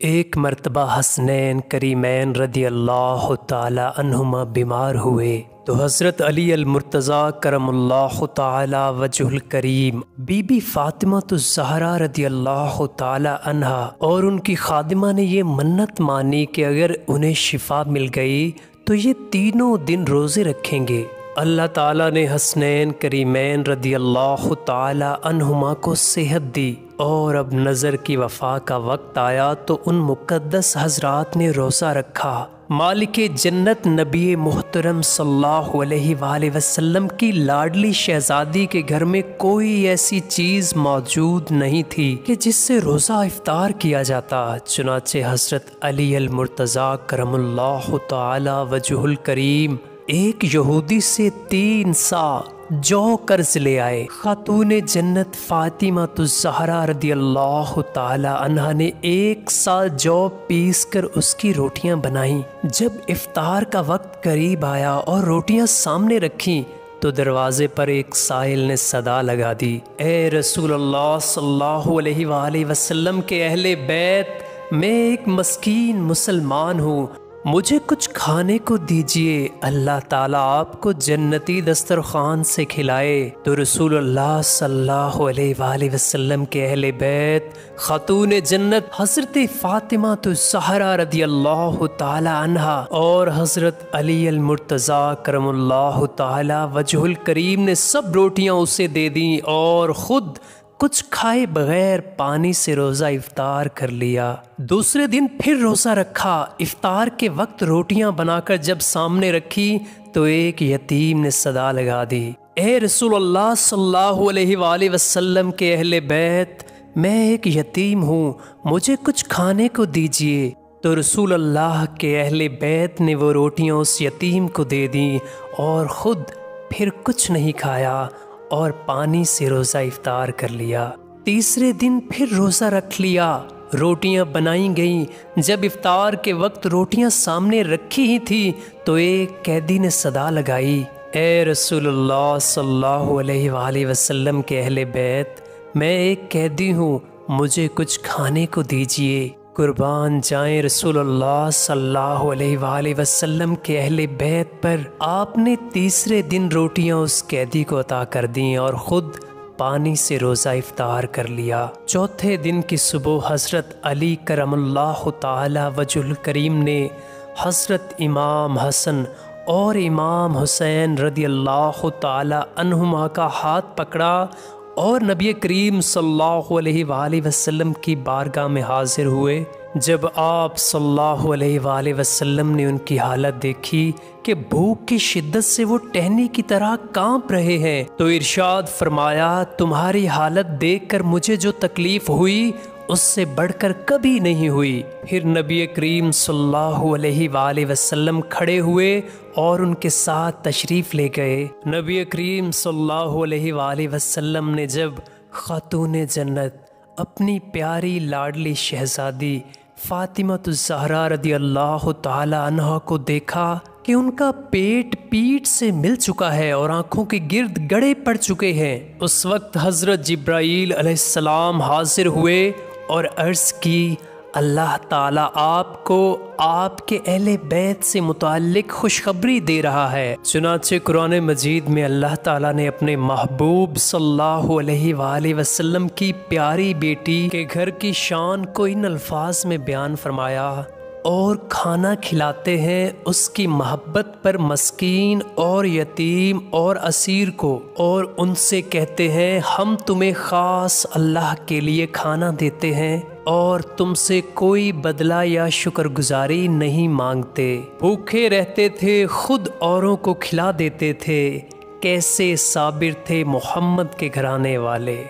ایک مرتبہ حسنین کریمین رضی اللہ تعالی عنہما بیمار ہوئے تو حضرت علی المرتضیٰ کرم اللہ تعالی وجہ الکریم بی بی فاطمہ الزہرا رضی اللہ تعالی عنہا اور ان کی خادمہ نے یہ منت مانی کہ اگر انہیں شفا مل گئی تو یہ تینوں دن روزے رکھیں گے۔ اللہ تعالیٰ نے حسنین کریمین رضی اللہ تعالی عنہما کو صحت دی اور اب نظر کی وفا کا وقت آیا تو ان مقدس حضرات نے روزہ رکھا۔ مالک جنت نبی محترم صلی اللہ علیہ وآلہ وسلم کی لاڈلی شہزادی کے گھر میں کوئی ایسی چیز موجود نہیں تھی کہ جس سے روزہ افطار کیا جاتا، چنانچہ حضرت علی المرتضیٰ کرم اللہ تعالی وجہ الکریم ایک یہودی سے 3 سا جو قرض لے آئے۔ خاتون جنت فاطمہ الزہرا رضی اللہ تعالی عنہا نے 1 سا جو پیس کر اس کی روٹیاں بنائیں۔ جب افطار کا وقت قریب آیا اور روٹیاں سامنے رکھیں تو دروازے پر ایک سائل نے صدا لگا دی، اے رسول اللہ صلی اللہ علیہ وآلہ وسلم کے اہل بیت، میں ایک مسکین مسلمان ہوں، مجھے کچھ کھانے کو دیجئے، اللہ تعالیٰ آپ کو جنتی دسترخوان سے کھلائے۔ تو رسول اللہ صلی اللہ علیہ وآلہ وسلم کے اہل بیت خاتون جنت حضرت فاطمہ الزہرا رضی اللہ تعالی عنہا اور حضرت علی المرتضیٰ کرم اللہ تعالی وجہ الکریم نے سب روٹیاں اسے دے دیں اور خود کچھ کھائے بغیر پانی سے روزہ افطار کر لیا۔ دوسرے دن پھر روزہ رکھا۔ افطار کے وقت روٹیاں بنا کر جب سامنے رکھی تو ایک یتیم نے صدا لگا دی، اے رسول اللہ صلی اللہ علیہ وآلہ وسلم کے اہل بیت، میں ایک یتیم ہوں، مجھے کچھ کھانے کو دیجئے۔ تو رسول اللہ کے اہل بیت نے وہ روٹیاں اس یتیم کو دے دیں اور خود پھر کچھ نہیں کھایا اور پانی سے روزہ افطار کر لیا۔ تیسرے دن پھر روزہ رکھ لیا، روٹیاں بنائی گئیں۔ جب افطار کے وقت روٹیاں سامنے رکھی ہی تھی تو ایک قیدی نے صدا لگائی، اے رسول اللہ صلی اللہ علیہ وآلہ وسلم کے اہل بیت، میں ایک قیدی ہوں، مجھے کچھ کھانے کو دیجئے۔ قربان جائیں رسول اللہ صلی اللہ علیہ وآلہ وسلم کے اہل بیت پر، آپ نے تیسرے دن روٹیاں اس قیدی کو عطا کر دیں اور خود پانی سے روزہ افطار کر لیا۔ چوتھے دن کی صبح حضرت علی کرم اللہ تعالی وجہ الکریم نے حضرت امام حسن اور امام حسین رضی اللہ تعالی عنہما کا ہاتھ پکڑا اور نبی کریم صلی اللہ علیہ وآلہ وسلم کی بارگاہ میں حاضر ہوئے۔ جب آپ صلی اللہ علیہ وآلہ وسلم نے ان کی حالت دیکھی کہ بھوک کی شدت سے وہ ٹہنی کی طرح کانپ رہے ہیں تو ارشاد فرمایا، تمہاری حالت دیکھ کر مجھے جو تکلیف ہوئی اس سے بڑھ کر کبھی نہیں ہوئی۔ پھر نبی کریم صلی اللہ علیہ وآلہ وسلم کھڑے ہوئے اور ان کے ساتھ تشریف لے گئے۔ نبی کریم صلی اللہ علیہ وآلہ وسلم نے جب خاتون جنت اپنی پیاری لاڈلی شہزادی فاطمہ الزہرا رضی اللہ تعالی عنہا کو دیکھا کہ ان کا پیٹ پیٹ سے مل چکا ہے اور آنکھوں کے گرد گڑے پڑ چکے ہیں، اس وقت حضرت جبرائیل علیہ السلام حاضر ہوئے اور عرض کی، اللہ تعالیٰ آپ کو آپ کے اہل بیت سے متعلق خوشخبری دے رہا ہے۔ چنانچہ قرآن مجید میں اللہ تعالیٰ نے اپنے محبوب صلی اللہ علیہ وآلہ وسلم کی پیاری بیٹی کے گھر کی شان کو ان الفاظ میں بیان فرمایا، اور کھانا کھلاتے ہیں اس کی محبت پر مسکین اور یتیم اور اسیر کو، اور ان سے کہتے ہیں ہم تمہیں خاص اللہ کے لیے کھانا دیتے ہیں اور تم سے کوئی بدلہ یا شکر گزاری نہیں مانگتے۔ بھوکے رہتے تھے، خود اوروں کو کھلا دیتے تھے، کیسے صابر تھے محمد کے گھرانے والے۔